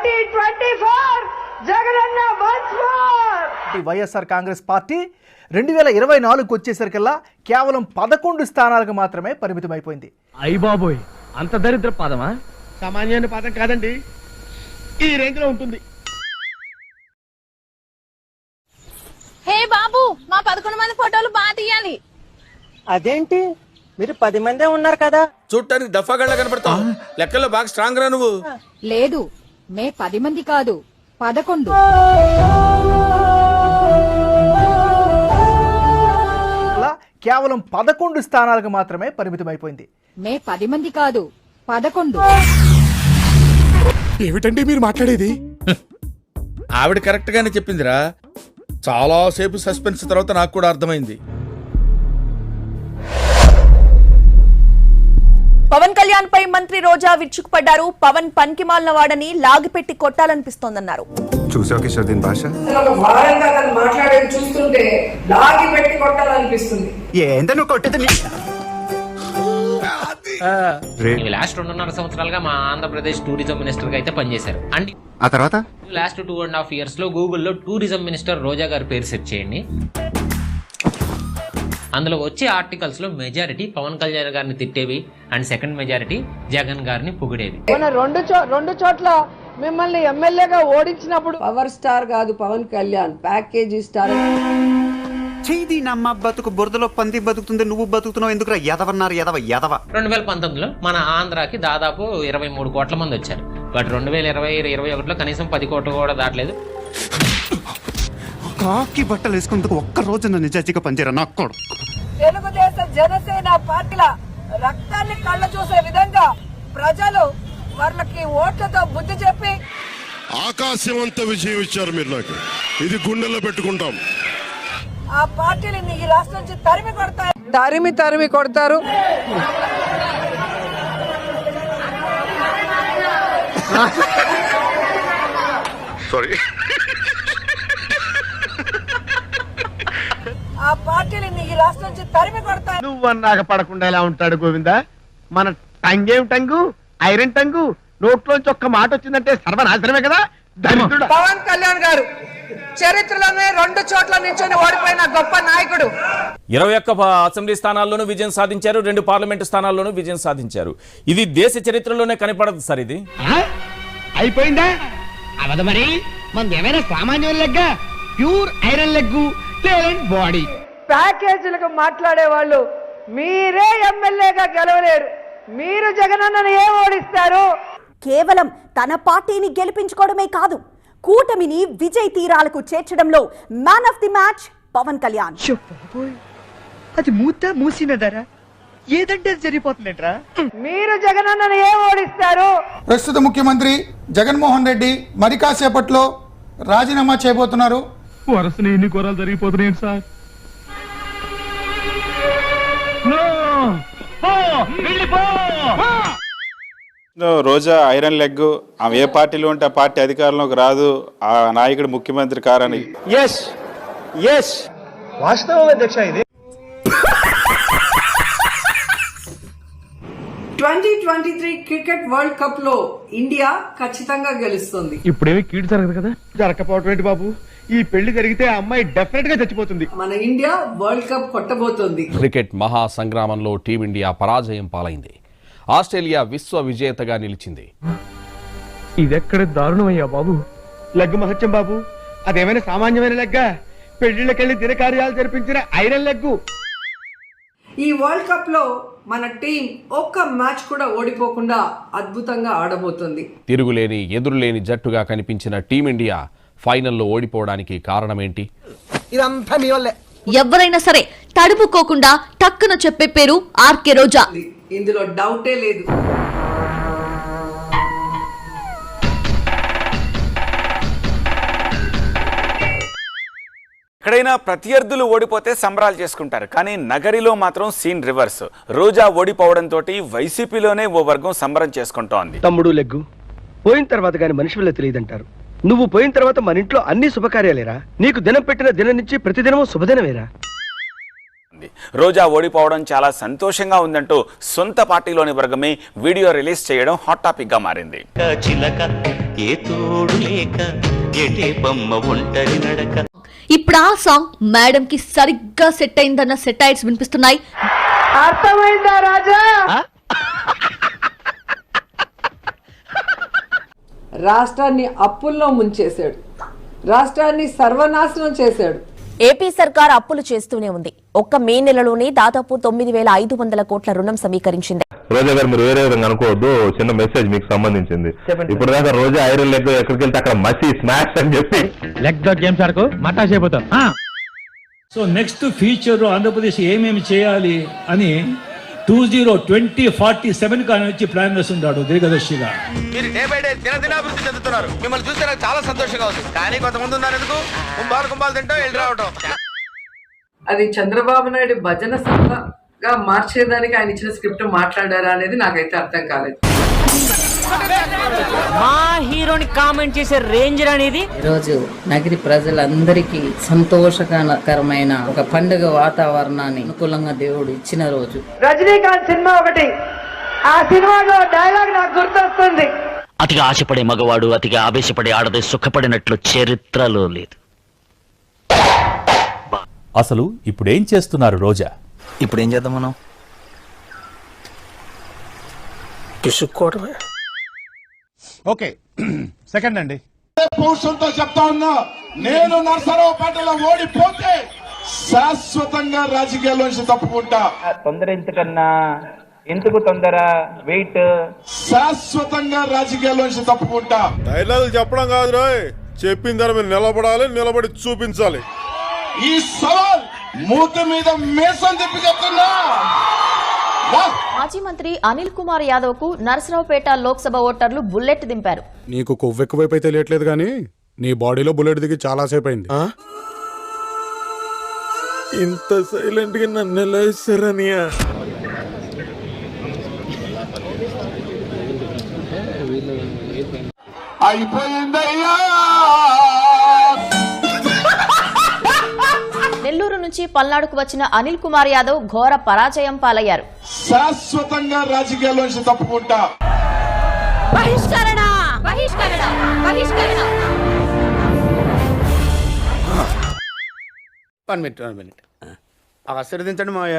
2024 Jagananna once more. YSR Congress party 2024కు వచ్చేసరికల్లా కేవలం 11 స్థానాలకు మాత్రమే పరిమితమైపోయింది. అయ్య బాబోయ్, అంత దరిద్ర పదమా? సామాన్యమైన పదం కాదండి, ఈ రేంజ్ లో ఉంటుంది. హే బాబు, మా 11 మంది ఫోటోలు బాగా తీయాలి. అదేంటి, మీరు 10 మందే ఉన్నారు కదా? చూడటానికి దఫాగళ్ళ కనపడతావు, లెక్కల్లో బాగా స్ట్రాంగ్ రా నువ్వు. లేదు, మే 10 మంది కాదు, 11. కేవలం 11 స్థానాలకు మాత్రమే పరిమితమైపోయింది. మే 10 మంది కాదు, 11. ఏమిటండి మీరు మాట్లాడేది? ఆవిడ కరెక్ట్ గానే చెప్పిందిరా. చాలా సేపు సస్పెన్స్ తర్వాత నాకు కూడా అర్థమైంది. పవన్ కళ్యాణ్ పై మంత్రి రోజా విరుచుకుపడ్డారు. పవన్ పనికి మాలిన వాడని లాగిపెట్టి కొట్టాలనిపిస్తోందన్నారు. చూసావు కిషోర్ దీని భాష? భారంగా తను మాట్లాడేది చూస్తుంటే లాగి పెట్టి కొట్టాలనిపిస్తుంది. ఏంటో నువ్వు కొట్టేది? లాస్ట్ 2.5 సంవత్సరాలుగా మా ఆంధ్రప్రదేశ్ టూరిజం మినిస్టర్ గా అయితే పనిచేశారు. అండ్ ఆ తర్వాత లాస్ట్ 2.5 years లో గూగుల్లో టూరిజం మినిస్టర్ రోజా గారి పేరు సెర్చ్ చేయండి. అందులో వచ్చే ఆర్టికల్స్ లో మెజారిటీ పవన్ కళ్యాణ్ గారిని తిట్టేవి అండ్ సెకండ్ మెజారిటీ జగన్ గారిని పొగిడేవి. మన రెండు చోట్ల మిమ్మల్ని ఎమ్మెల్యేగా ఓడించినప్పుడు పవర్ స్టార్ కాదు పవన్ కళ్యాణ్, ప్యాకేజీ స్టార్. చేది నమ్మ బతుకు బురదలో పంది బతుకుతుంది, నువ్వు బతుకుతున్నావు ఎందుకురా? ఎదవన్నారు ఎదవ. 2019లో మన ఆంధ్రాకి దాదాపు 23 కోట్ల మంది వచ్చారు. బట్ 2020-21లో కనీసం 10 కోట్లు కూడా దాటలేదు. కాకి బట్టలు వేసుకుందుకు ఒక్క రోజు నిజాజీగా పనిచేయరా నా కొడుకు. తెలుగుదేశం జనసేన పార్టీల రక్తాన్ని కళ్ళ చూసే విధంగా ప్రజలు వాళ్ళకి ఓట్లతో బుద్ధి చెప్పి ఆకాశవంత విజయం ఇచ్చారు మీరు నాకు. ఇది గుండెల్లో పెట్టుకుంటాం. ఆ పార్టీని ఈ రాష్ట్రం నుంచి తరిమి కొడతారు. సారీ. ఆ పార్టీని ఈ రాష్ట్రం నుంచి తరిమి కొడతారు. నువ్వు అన్నాక పడకుండా ఎలా ఉంటాడు గోవిందా? మన టంగేం టంగు, ఐరన్ టంగు, నోట్లోంచి ఒక్క మాట వచ్చిందంటే సర్వనాశనమే కదా. పవన్ కళ్యాణ్ గారు చరిత్రలోనే 2 చోట్ల నించొని ఓడిపోయిన గొప్ప నాయకుడు. 21 అసెంబ్లీ స్థానాల్లోనూ విజయం సాధించారు, 2 పార్లమెంటు స్థానాల్లోనూ విజయం సాధించారు. ఇది దేశ చరిత్రలోనే కనపడదు సార్. ఇది అయిపోయిందా? అవదు మరి. మనది ఏమైనా సామాన్యం లెగ్గా, pure iron leg, talent body. ప్యాకేజీలకు మాట్లాడే వాళ్ళు మీరే ఎమ్మెల్యేగా గెలవలేరు. మీరు జగనన్నను ఏం ఓడిస్తారు? కేవలం తన పార్టీని గెలిపించుకోవడమే కాదు, కూటమిని విజయ్ తీరాలకు చేర్చడంలో man of the match Pawan Kalyan. అది మూసినదరా ఏదంటే జరిగిపోతుందంటరా. మీరు జగనన్నను ఏం ఓడిస్తారు? ప్రస్తుత ముఖ్యమంత్రి జగన్మోహన్ రెడ్డి మరి కాసేపట్లో రాజీనామా చేయబోతున్నారు. వరుసని ఎన్ని ఘోరాలు జరిగిపోతున్నాయి సార్. రోజా ఐరన్ లెగ్, ఆమె ఏ పార్టీలో ఉంటే ఆ పార్టీ అధికారంలోకి రాదు, ఆ నాయకుడు ముఖ్యమంత్రి కారని. వాస్తవం అధ్యక్ష. ఇది 2023 క్రికెట్ వరల్డ్ కప్ లో ఇండియా ఖచ్చితంగా గెలుస్తుంది. ఇప్పుడేమి కీడు జరగదు కదా? జరగకపోవటం ఏంటి బాబు? ఈ పెళ్లి జరిగితే ఆ అమ్మాయి డెఫినెట్ గా చచ్చిపోతుంది. మన ఇండియా వరల్డ్ కప్ కొట్టబోతోంది. క్రికెట్ మహా సంగ్రామంలో టీమిండియా పరాజయం పాలైంది. ఆస్ట్రేలియా విశ్వ విజేతగా నిలిచింది. ఇదెక్కడ దారుణమయ్యా బాబు. లెగ్ మహత్యం బాబు, అదేమైనా సామాన్యమైన లెగ్గా? పెళ్లిళ్ళకెళ్లి దినకార్యాలు జరిపించిన ఐరన్ లెగ్గు. ఈ వరల్డ్ కప్ లో మన టీం ఒక్క మ్యాచ్ కూడా ఓడిపోకుండా అద్భుతంగా ఆడబోతుంది. తిరుగులేని ఎదురులేని జట్టుగా కనిపించిన టీమిండియా ఫైనల్లో ఓడిపోవడానికి కారణమేంటి? ఇదంతా మీ వల్లే. ఎవరైనా సరే తడుపుకోకుండా టక్కున చెప్పే పేరు ఆర్కే రోజా. ఇందులో డౌటే లేదు. ఎక్కడైనా ప్రత్యర్థులు ఓడిపోతే సంబరాలు చేసుకుంటారు, కానీ నగరిలో మాత్రం సీన్ రివర్స్. రోజా ఓడిపోవడంతో వైసీపీలోనే ఓ వర్గం సంబరం చేసుకుంటోంది. తమ్ముడు లెగ్గు పోయిన తర్వాత గాని మనిషి వల్ల తెలియదంటారు. నువ్వు పోయిన తర్వాత మన ఇంట్లో అన్ని శుభకార్యాలేరా. నీకు దినం పెట్టిన దినం నుంచి ప్రతిదినమూ శుభదినమేరా. మారింది. రోజా ఓడిపోవడం చాలా సంతోషంగా ఉందంటూ సొంత పార్టీలోని వర్గమే వీడియో రిలీజ్ చేయడం హాట్ టాపిక్ గా మారింది. ఇప్పుడు ఆ సాంగ్ మేడం కి సరిగ్గా సెట్ అయిందన్న సెటైర్స్ వినిపిస్తున్నాయి. అర్థమైందా రాజా? రాష్ట్రాన్ని అప్పుల్లో ముంచేశాడు, రాష్ట్రాన్ని సర్వనాశనం చేశాడు. ఏపీ సర్కార్ అప్పులు చేస్తూనే ఉంది. ఒక్క మే నెలలోనే దాదాపు 9,500 కోట్ల రుణం సమీకరించింది. రోజా గారు మీరు వేరే విధంగా అనుకోవద్దు, చిన్న మెసేజ్ మీకు సంబంధించింది. ఇప్పుడు దాకా రోజా ఐరన్ లెగ్ ఎక్కడికి వెళ్తే అక్కడ మసి స్మాష్ అని చెప్పి లెగ్ గేమ్స్ ఆడుకో మటా చేయబోతాం. సో నెక్స్ట్ ఫ్యూచర్ ఆంధ్రప్రదేశ్ ఏమేమి చేయాలి అని 2047 కానీ వచ్చి ప్లాన్ వేస్తున్నాడు దీర్ఘదర్శిగా. మీరు డే బై డే దినదినాభివృద్ధి చెందుతున్నారు. మిమ్మల్ని చూస్తే నాకు చాలా సంతోషంగా ఉంది. కానీ కొంతమంది ఉన్నారు ఎందుకు కుంభాలు తింటాం వెళ్ళి రావటం. అది చంద్రబాబు నాయుడు భజన సభగా మార్చేదానికి ఆయన ఇచ్చిన స్క్రిప్ట్ మాట్లాడారా అనేది నాకైతే అర్థం కాలేదు. మా హీరోని కామెంట్ చేసే రేంజ్ అనేది ఈరోజు నగరి ప్రజలందరికీ సంతోషకరమైన ఒక పండుగ వాతావరణాన్ని అనుకూలంగా దేవుడు ఇచ్చిన రోజు. రజనీకాంత్ సినిమా ఒకటి, ఆ సినిమాలో డైలాగ్ నాకు గుర్తొస్తుంది. అతిగా ఆశపడే మగవాడు అతిగా ఆవేశపడే ఆడది సుఖపడినట్లు చరిత్రలో లేదు. అసలు ఇప్పుడేం చేస్తున్నారు రోజా? ఇప్పుడు ఏం చేద్దాం మనం? పిసుక్కోవడమే. ఓకే సెకండ్ అండి. పౌరుషంతో చెప్తా ఉన్నా, నేను నరసరావుపేటలో ఓడిపోతే శాశ్వతంగా రాజకీయాల్లోంచి తప్పుకుంటా. తొందర ఎందుకన్నా, ఎందుకు తొందర? వెయిట్. శాశ్వతంగా రాజకీయాల్లోంచి తప్పుకుంటా. డైలాగులు చెప్పడం కాదు రాయ్, చెప్పిన దాని మీద నిలబడాలి, నిలబడి చూపించాలి. ఈ సవాల్ మూతి మీద మేసం తిప్పి చెప్తున్నా. మాజీ మంత్రి అనిల్ కుమార్ యాదవ్ కు నరసరావుపేట లోక్సభ ఓటర్లు బుల్లెట్ దింపారు. నీకు కొవ్వు ఎక్కువైపు అయితే తెలియట్లేదు కానీ నీ బాడీలో బుల్లెట్ దిగి చాలా సేపు అయింది. ఇంత సైలెంట్ గా నన్ను ఎలా ఇస్తారనియా? అయిపోయిందయ్యా. నెల్లూరు నుంచి పల్నాడుకు వచ్చిన అనిల్ కుమార్ యాదవ్ ఘోర పరాజయం పాలయ్యారు. శాశ్వతంగా రాజకీయాల్లోంచి తప్పుకుంటా. బహిష్కరణ బహిష్కరణ బహిష్కరణ. 1 minute ఆశీర్వదించండి మావయ్య.